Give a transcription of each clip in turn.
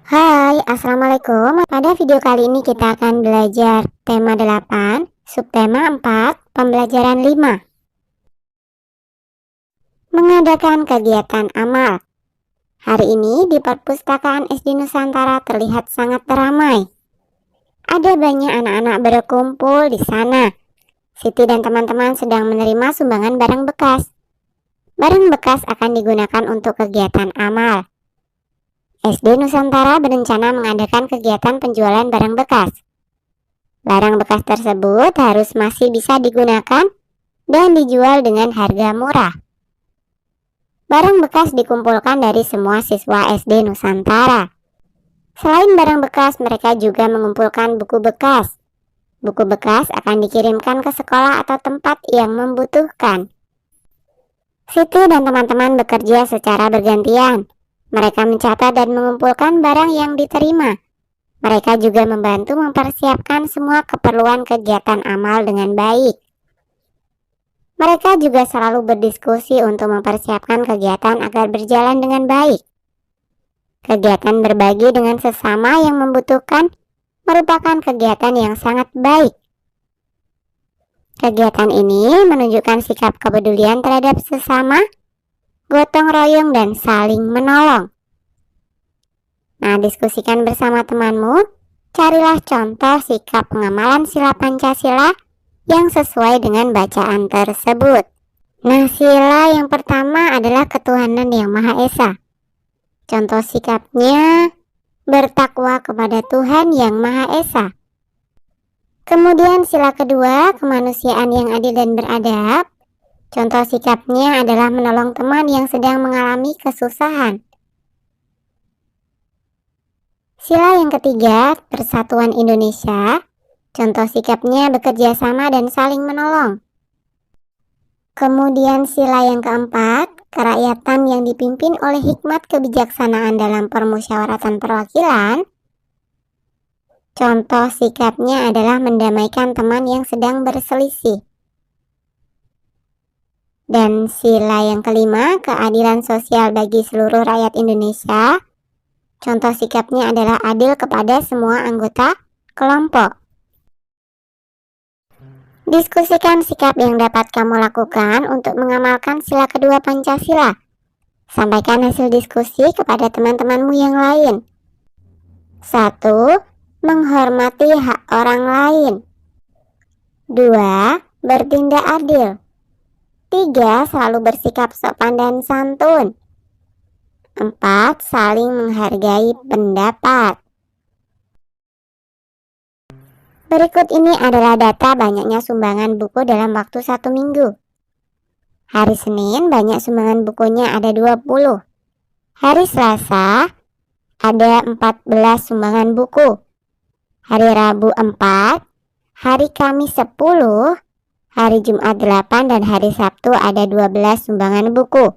Hai, Assalamualaikum. Pada video kali ini kita akan belajar tema 8, subtema 4, pembelajaran 5. Mengadakan kegiatan amal. Hari ini di perpustakaan SD Nusantara terlihat sangat ramai. Ada banyak anak-anak berkumpul di sana. Siti dan teman-teman sedang menerima sumbangan barang bekas. Barang bekas akan digunakan untuk kegiatan amal. SD Nusantara berencana mengadakan kegiatan penjualan barang bekas. Barang bekas tersebut harus masih bisa digunakan dan dijual dengan harga murah. Barang bekas dikumpulkan dari semua siswa SD Nusantara. Selain barang bekas, mereka juga mengumpulkan buku bekas. Buku bekas akan dikirimkan ke sekolah atau tempat yang membutuhkan. Siti dan teman-teman bekerja secara bergantian. Mereka mencatat dan mengumpulkan barang yang diterima. Mereka juga membantu mempersiapkan semua keperluan kegiatan amal dengan baik. Mereka juga selalu berdiskusi untuk mempersiapkan kegiatan agar berjalan dengan baik. Kegiatan berbagi dengan sesama yang membutuhkan merupakan kegiatan yang sangat baik. Kegiatan ini menunjukkan sikap kepedulian terhadap sesama, gotong royong, dan saling menolong. Nah, diskusikan bersama temanmu. Carilah contoh sikap pengamalan sila Pancasila yang sesuai dengan bacaan tersebut. Nah, sila yang pertama adalah ketuhanan yang Maha Esa. Contoh sikapnya bertakwa kepada Tuhan yang Maha Esa. Kemudian sila kedua, kemanusiaan yang adil dan beradab. Contoh sikapnya adalah menolong teman yang sedang mengalami kesusahan. Sila yang ketiga, persatuan Indonesia. Contoh sikapnya bekerja sama dan saling menolong. Kemudian sila yang keempat, kerakyatan yang dipimpin oleh hikmat kebijaksanaan dalam permusyawaratan perwakilan. Contoh sikapnya adalah mendamaikan teman yang sedang berselisih. Dan sila yang kelima, keadilan sosial bagi seluruh rakyat Indonesia. Contoh sikapnya adalah adil kepada semua anggota kelompok. Diskusikan sikap yang dapat kamu lakukan untuk mengamalkan sila kedua Pancasila. Sampaikan hasil diskusi kepada teman-temanmu yang lain. 1. Menghormati hak orang lain. 2. Bertindak adil. 3. Selalu bersikap sopan dan santun. 4. Saling menghargai pendapat. Berikut ini adalah data banyaknya sumbangan buku dalam waktu 1 minggu. Hari Senin banyak sumbangan bukunya ada 20. Hari Selasa ada 14 sumbangan buku. Hari Rabu 4, hari Kamis 10, hari Jumat 8, dan hari Sabtu ada 12 sumbangan buku.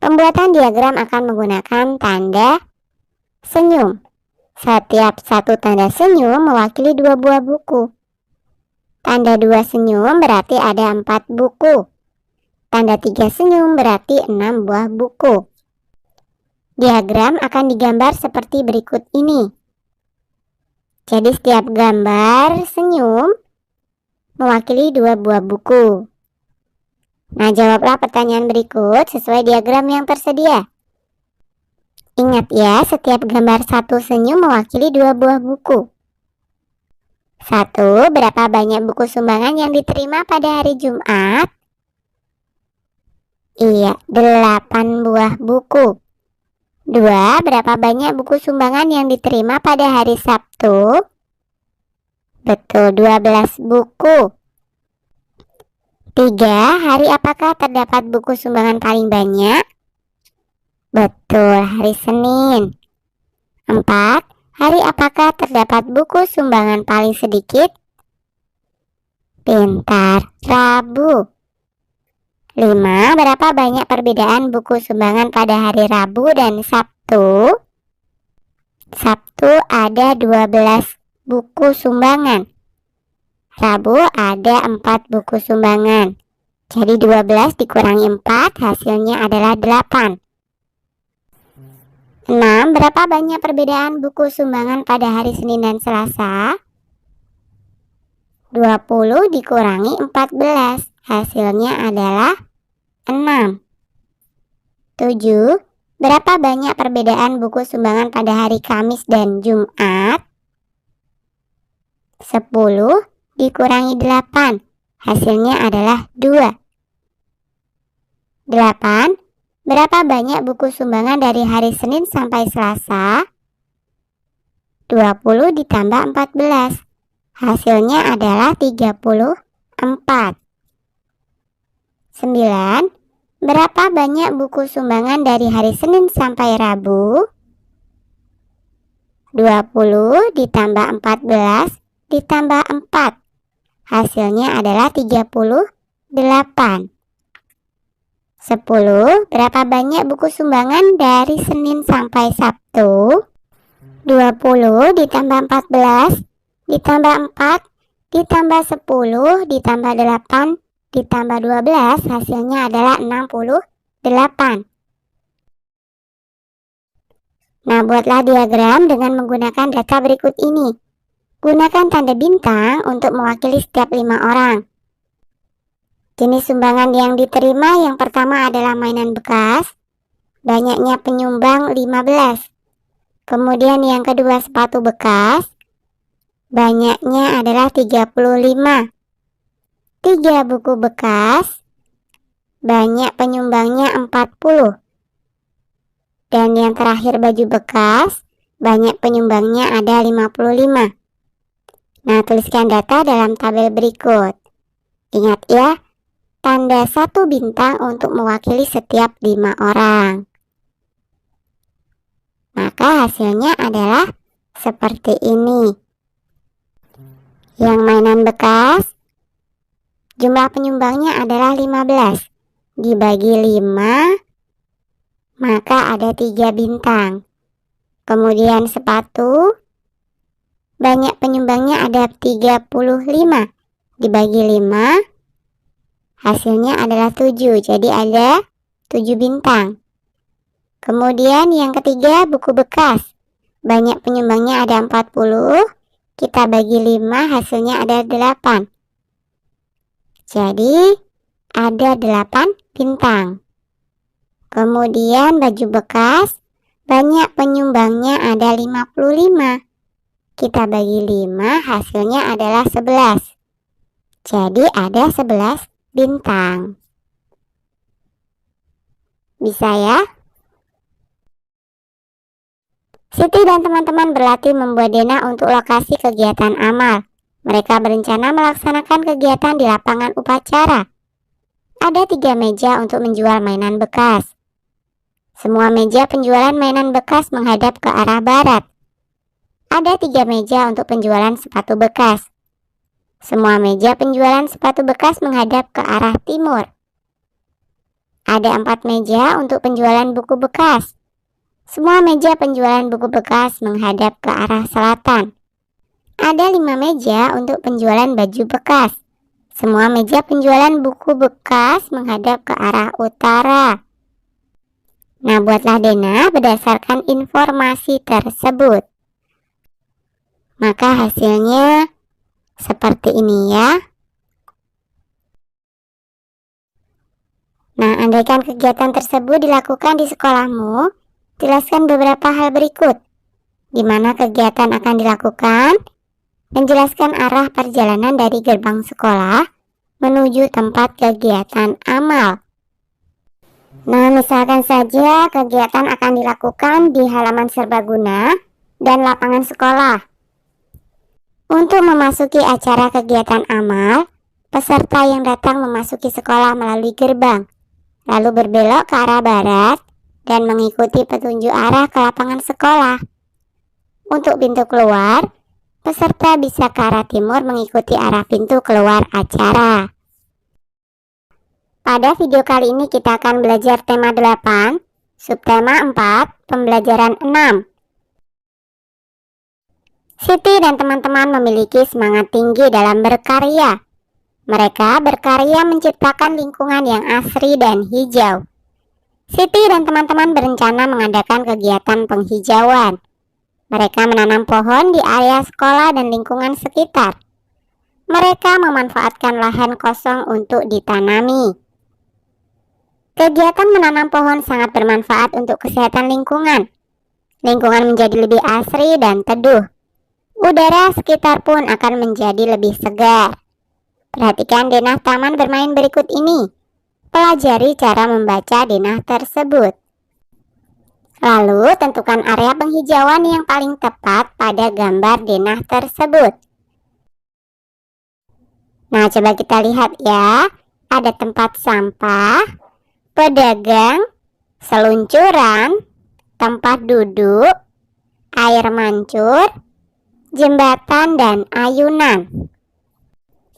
Pembuatan diagram akan menggunakan tanda senyum. Setiap satu tanda senyum mewakili 2 buah buku. Tanda 2 senyum berarti ada 4 buku. Tanda 3 senyum berarti 6 buah buku. Diagram akan digambar seperti berikut ini. Jadi setiap gambar senyum mewakili 2 buah buku. Nah, jawablah pertanyaan berikut sesuai diagram yang tersedia. Ingat ya, setiap gambar satu senyum mewakili 2 buah buku. 1. Berapa banyak buku sumbangan yang diterima pada hari Jumat? Iya, 8 buah buku. 2. Berapa banyak buku sumbangan yang diterima pada hari Sabtu? Betul, 12 buku. 3. Hari apakah terdapat buku sumbangan paling banyak? Betul, hari Senin. 4. Hari apakah terdapat buku sumbangan paling sedikit? Pintar, Rabu. 5. Berapa banyak perbedaan buku sumbangan pada hari Rabu dan Sabtu? Sabtu ada 12 buku sumbangan. Rabu ada 4 buku sumbangan. Jadi 12 dikurangi 4 hasilnya adalah 8. 6. Berapa banyak perbedaan buku sumbangan pada hari Senin dan Selasa? 20 dikurangi 14. Hasilnya adalah 6. 7. Berapa banyak perbedaan buku sumbangan pada hari Kamis dan Jumat? 10 dikurangi 8. Hasilnya adalah 2. 8. Berapa banyak buku sumbangan dari hari Senin sampai Selasa? 20 ditambah 14. Hasilnya adalah 34. 9. Berapa banyak buku sumbangan dari hari Senin sampai Rabu? 20 ditambah 14 ditambah 4. Hasilnya adalah 38. 10. Berapa banyak buku sumbangan dari Senin sampai Sabtu? 20 ditambah 14 ditambah 4 ditambah 10 ditambah 8 ditambah 12. Hasilnya adalah 68. Nah, buatlah diagram dengan menggunakan data berikut ini. Gunakan tanda bintang untuk mewakili setiap 5 orang. Jenis sumbangan yang diterima yang pertama adalah mainan bekas. Banyaknya penyumbang 15. Kemudian yang kedua sepatu bekas. Banyaknya adalah 35. 3 buku bekas. Banyak penyumbangnya 40. Dan yang terakhir baju bekas. Banyak penyumbangnya ada 55. Nah, tuliskan data dalam tabel berikut. Ingat ya, tanda 1 bintang untuk mewakili setiap 5 orang. Maka hasilnya adalah seperti ini. Yang mainan bekas, jumlah penyumbangnya adalah 15. Dibagi 5, maka ada 3 bintang. Kemudian sepatu, banyak penyumbangnya ada 35. Dibagi 5, hasilnya adalah 7. Jadi ada 7 bintang. Kemudian yang ketiga buku bekas. Banyak penyumbangnya ada 40. Kita bagi 5, hasilnya ada 8. Jadi ada 8 bintang. Kemudian baju bekas. Banyak penyumbangnya ada 55. Kita bagi 5, hasilnya adalah 11. Jadi ada 11 bintang. Bisa ya? Siti dan teman-teman berlatih membuat denah untuk lokasi kegiatan amal. Mereka berencana melaksanakan kegiatan di lapangan upacara. Ada 3 meja untuk menjual mainan bekas. Semua meja penjualan mainan bekas menghadap ke arah barat. Ada 3 meja untuk penjualan sepatu bekas. Semua meja penjualan sepatu bekas menghadap ke arah timur. Ada 4 meja untuk penjualan buku bekas. Semua meja penjualan buku bekas menghadap ke arah selatan. Ada 5 meja untuk penjualan baju bekas. Semua meja penjualan buku bekas menghadap ke arah utara. Nah, buatlah denah berdasarkan informasi tersebut. Maka hasilnya seperti ini ya. Nah, andaikan kegiatan tersebut dilakukan di sekolahmu, jelaskan beberapa hal berikut. Di mana kegiatan akan dilakukan, dan jelaskan arah perjalanan dari gerbang sekolah menuju tempat kegiatan amal. Nah, misalkan saja kegiatan akan dilakukan di halaman serbaguna dan lapangan sekolah. Untuk memasuki acara kegiatan amal, peserta yang datang memasuki sekolah melalui gerbang, lalu berbelok ke arah barat dan mengikuti petunjuk arah ke lapangan sekolah. Untuk pintu keluar, peserta bisa ke arah timur mengikuti arah pintu keluar acara. Pada video kali ini kita akan belajar tema 8, subtema 4, pembelajaran 6. Siti dan teman-teman memiliki semangat tinggi dalam berkarya. Mereka berkarya menciptakan lingkungan yang asri dan hijau. Siti dan teman-teman berencana mengadakan kegiatan penghijauan. Mereka menanam pohon di area sekolah dan lingkungan sekitar. Mereka memanfaatkan lahan kosong untuk ditanami. Kegiatan menanam pohon sangat bermanfaat untuk kesehatan lingkungan. Lingkungan menjadi lebih asri dan teduh. Udara sekitar pun akan menjadi lebih segar. Perhatikan denah taman bermain berikut ini. Pelajari cara membaca denah tersebut. Lalu tentukan area penghijauan yang paling tepat pada gambar denah tersebut. Nah, coba kita lihat ya. Ada tempat sampah, pedagang, seluncuran, tempat duduk, air mancur, jembatan, dan ayunan.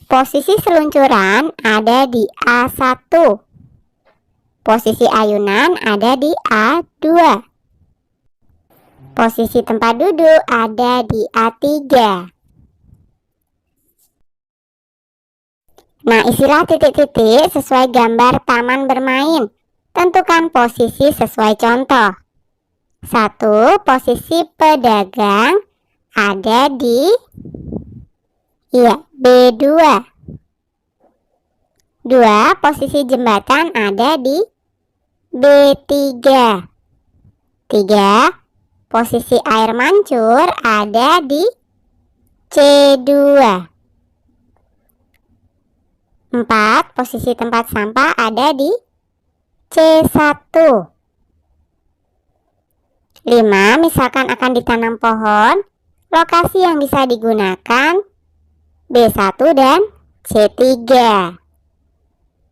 Posisi seluncuran ada di A1. Posisi ayunan ada di A2. Posisi tempat duduk ada di A3. Nah, isilah titik-titik sesuai gambar taman bermain. Tentukan posisi sesuai contoh. 1. Posisi pedagang ada di B2. 2. Posisi jembatan ada di B3. 3. Posisi air mancur ada di C2. 4. Posisi tempat sampah ada di C1. 5. Misalkan akan ditanam pohon, lokasi yang bisa digunakan B1 dan C3.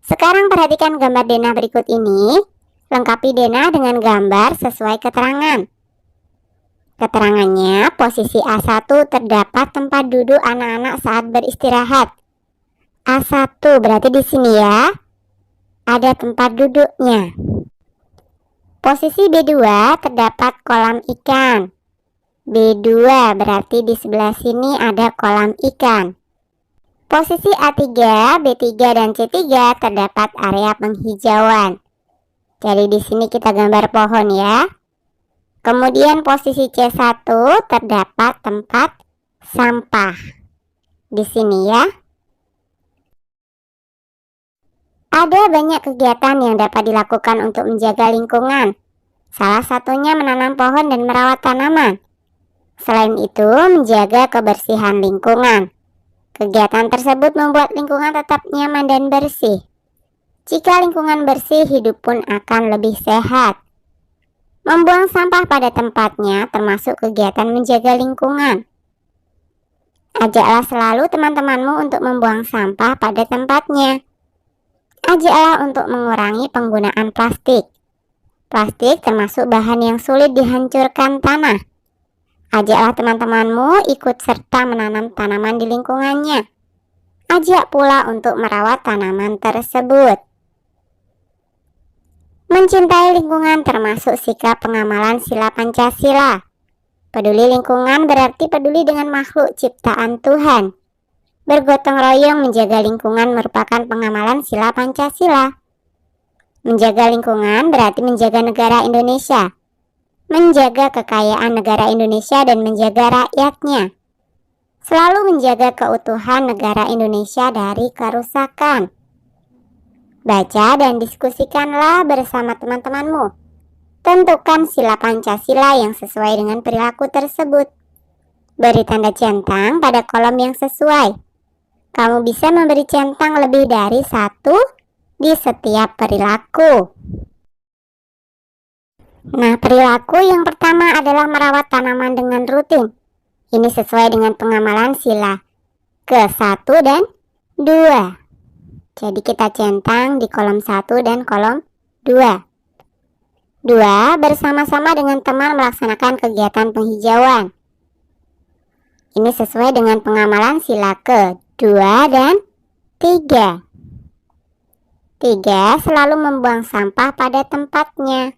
Sekarang perhatikan gambar denah berikut ini. Lengkapi denah dengan gambar sesuai keterangan. Keterangannya, posisi A1 terdapat tempat duduk anak-anak saat beristirahat. A1 berarti di sini ya. Ada tempat duduknya. Posisi B2 terdapat kolam ikan. B2 berarti di sebelah sini ada kolam ikan. Posisi A3, B3 dan C3 terdapat area penghijauan. Jadi di sini kita gambar pohon ya. Kemudian posisi C1 terdapat tempat sampah. Di sini ya. Ada banyak kegiatan yang dapat dilakukan untuk menjaga lingkungan. Salah satunya menanam pohon dan merawat tanaman. Selain itu, menjaga kebersihan lingkungan. Kegiatan tersebut membuat lingkungan tetap nyaman dan bersih. Jika lingkungan bersih, hidup pun akan lebih sehat. Membuang sampah pada tempatnya termasuk kegiatan menjaga lingkungan. Ajaklah selalu teman-temanmu untuk membuang sampah pada tempatnya. Ajaklah untuk mengurangi penggunaan plastik. Plastik termasuk bahan yang sulit dihancurkan tanah. Ajaklah teman-temanmu ikut serta menanam tanaman di lingkungannya. Ajak pula untuk merawat tanaman tersebut. Mencintai lingkungan termasuk sikap pengamalan sila Pancasila. Peduli lingkungan berarti peduli dengan makhluk ciptaan Tuhan. Bergotong royong menjaga lingkungan merupakan pengamalan sila Pancasila. Menjaga lingkungan berarti menjaga negara Indonesia. Menjaga kekayaan negara Indonesia dan menjaga rakyatnya. Selalu menjaga keutuhan negara Indonesia dari kerusakan. Baca dan diskusikanlah bersama teman-temanmu. Tentukan sila Pancasila yang sesuai dengan perilaku tersebut. Beri tanda centang pada kolom yang sesuai. Kamu bisa memberi centang lebih dari 1 di setiap perilaku. Nah, perilaku yang pertama adalah merawat tanaman dengan rutin. Ini sesuai dengan pengamalan sila ke-1 dan 2. Jadi kita centang di kolom 1 dan kolom 2. 2. Bersama-sama dengan teman melaksanakan kegiatan penghijauan. Ini sesuai dengan pengamalan sila ke-2 dan 3. 3. Selalu membuang sampah pada tempatnya.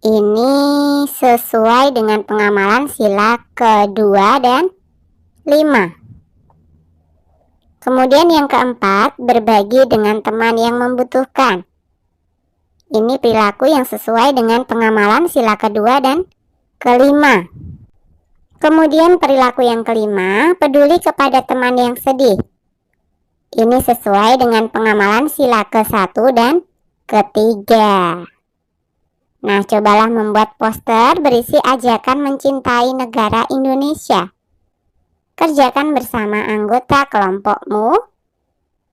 Ini sesuai dengan pengamalan sila ke-2 dan 5. Kemudian yang keempat, berbagi dengan teman yang membutuhkan. Ini perilaku yang sesuai dengan pengamalan sila kedua dan kelima. Kemudian perilaku yang kelima, peduli kepada teman yang sedih. Ini sesuai dengan pengamalan sila ke-1 dan ketiga. Nah, cobalah membuat poster berisi ajakan mencintai negara Indonesia. Kerjakan bersama anggota kelompokmu.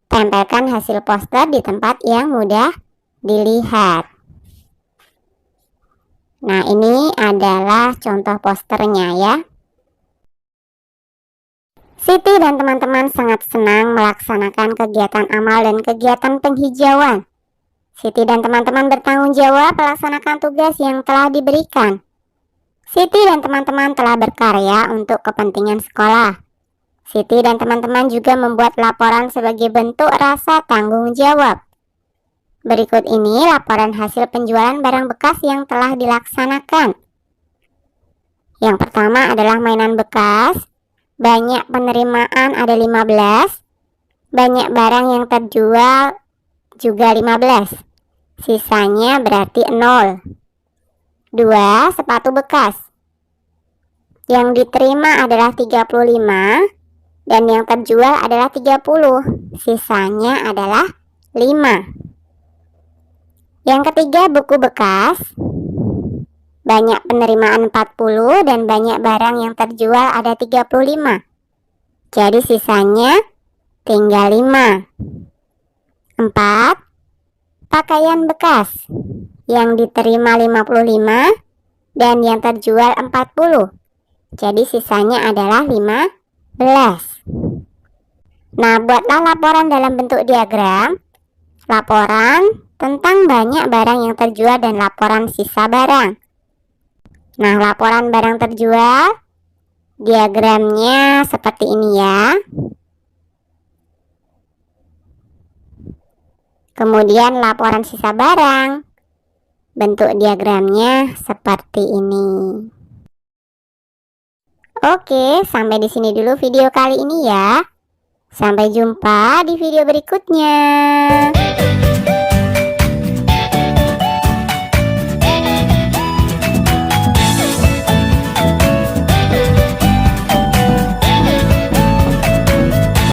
Tempelkan hasil poster di tempat yang mudah dilihat. Nah, ini adalah contoh posternya ya. Siti dan teman-teman sangat senang melaksanakan kegiatan amal dan kegiatan penghijauan. Siti dan teman-teman bertanggung jawab melaksanakan tugas yang telah diberikan. Siti dan teman-teman telah berkarya untuk kepentingan sekolah. Siti dan teman-teman juga membuat laporan sebagai bentuk rasa tanggung jawab. Berikut ini laporan hasil penjualan barang bekas yang telah dilaksanakan. Yang pertama adalah mainan bekas. Banyak penerimaan ada 15. Banyak barang yang terjual juga 15. Sisanya berarti 0. 2. Sepatu bekas. Yang diterima adalah 35 dan yang terjual adalah 30. Sisanya adalah 5. Yang ketiga, buku bekas. Banyak penerimaan 40 dan banyak barang yang terjual ada 35. Jadi sisanya tinggal 5. 4. Pakaian bekas. Yang diterima 55 dan yang terjual 40. Jadi sisanya adalah 15. Nah, buatlah laporan dalam bentuk diagram. Laporan tentang banyak barang yang terjual dan laporan sisa barang. Nah, laporan barang terjual, diagramnya seperti ini ya. Kemudian laporan sisa barang, bentuk diagramnya seperti ini. Oke, sampai di sini dulu video kali ini ya. Sampai jumpa di video berikutnya.